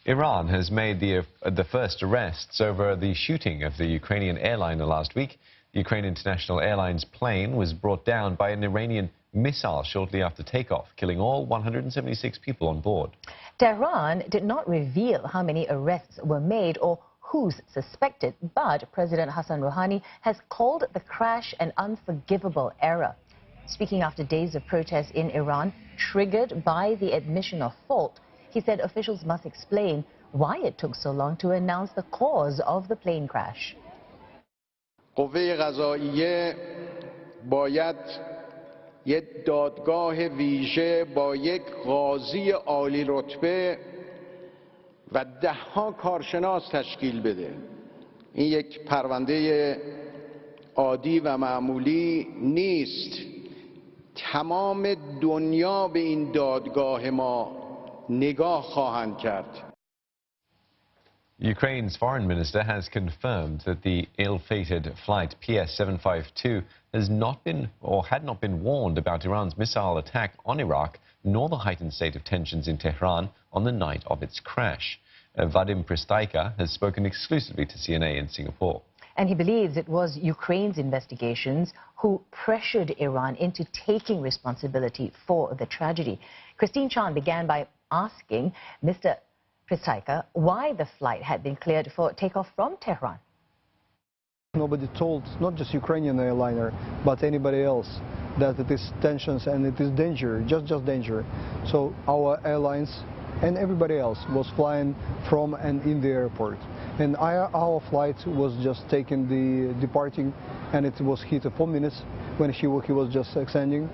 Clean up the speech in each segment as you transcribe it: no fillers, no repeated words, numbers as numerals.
Iran has made the first arrests over the shooting of the Ukrainian airliner last week. The Ukraine International Airlines plane was brought down by an Iranian missile shortly after takeoff, killing all 176 people on board. Tehran did not reveal how many arrests were made or who's suspected, but President Hassan Rouhani has called the crash an unforgivable error. Speaking after days of protests in Iran, triggered by the admission of fault, he said officials must explain why it took so long to announce the cause of the plane crash. قوه قضاییه باید یک دادگاه ویژه با یک قاضی عالی رتبه و ده‌ها کارشناس تشکیل بده. این یک پرونده عادی و معمولی نیست. تمام دنیا به این دادگاه ما نگاه خواهند کرد. Ukraine's foreign minister has confirmed that the ill-fated flight PS-752 has not been or had not been warned about Iran's missile attack on Iraq, nor the heightened state of tensions in Tehran on the night of its crash. Vadim Pristaika has spoken exclusively to CNA in Singapore. And he believes it was Ukraine's investigations who pressured Iran into taking responsibility for the tragedy. Christine Chan began by asking Mr. Pristaika why the flight had been cleared for takeoff from Tehran. Nobody told, not just Ukrainian airliner, but anybody else, that it is tensions and it is danger, just danger. So our airlines and everybody else was flying from and in the airport. And our flight was just taking the departing, and it was hit 4 minutes when he was just extending.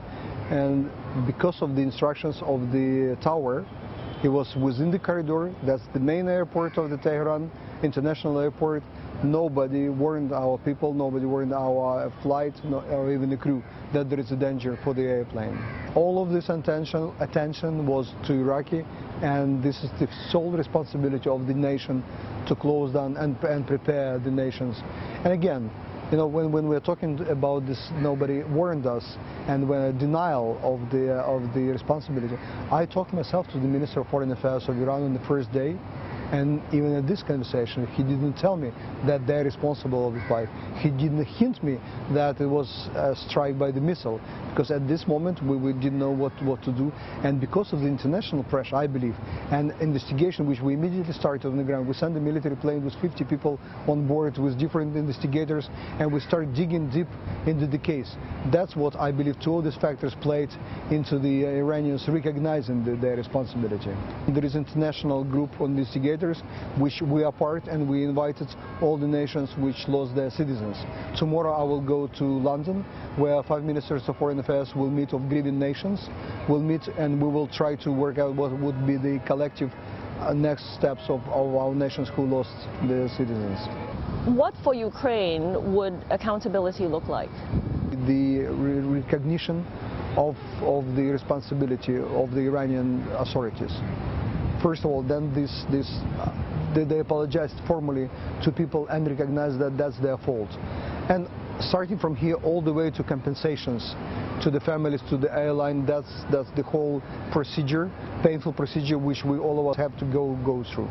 And because of the instructions of the tower, he was within the corridor. That's the main airport of the Tehran International Airport. Nobody warned our people, nobody warned our flight, or even the crew, that there is a danger for the airplane. All of this attention was to Iraqi, and this is the sole responsibility of the nation to close down and prepare the nations. And again, you know, when we're talking about this, nobody warned us, and when a denial of the responsibility. I talked myself to the Minister of Foreign Affairs of Iran on the first day, and even at this conversation, he didn't tell me that they're responsible of the flight. He didn't hint me that it was a strike by the missile, because at this moment we didn't know what to do. And because of the international pressure, I believe, and investigation which we immediately started on the ground, we sent a military plane with 50 people on board with different investigators, and we started digging deep into the case. That's what I believe two of these factors played into the Iranians recognizing their responsibility. There is an international group of investigators which we are part, and we invited all the nations which lost their citizens. Tomorrow I will go to London, where 5 ministers of foreign affairs will meet of grieving nations. We'll meet and we will try to work out what would be the collective next steps of our nations who lost their citizens. What for Ukraine would accountability look like? The recognition of the responsibility of the Iranian authorities. First of all, then they apologized formally to people and recognized that that's their fault. And starting from here all the way to compensations to the families, to the airline, that's the whole procedure, painful procedure which we all of us have to go through.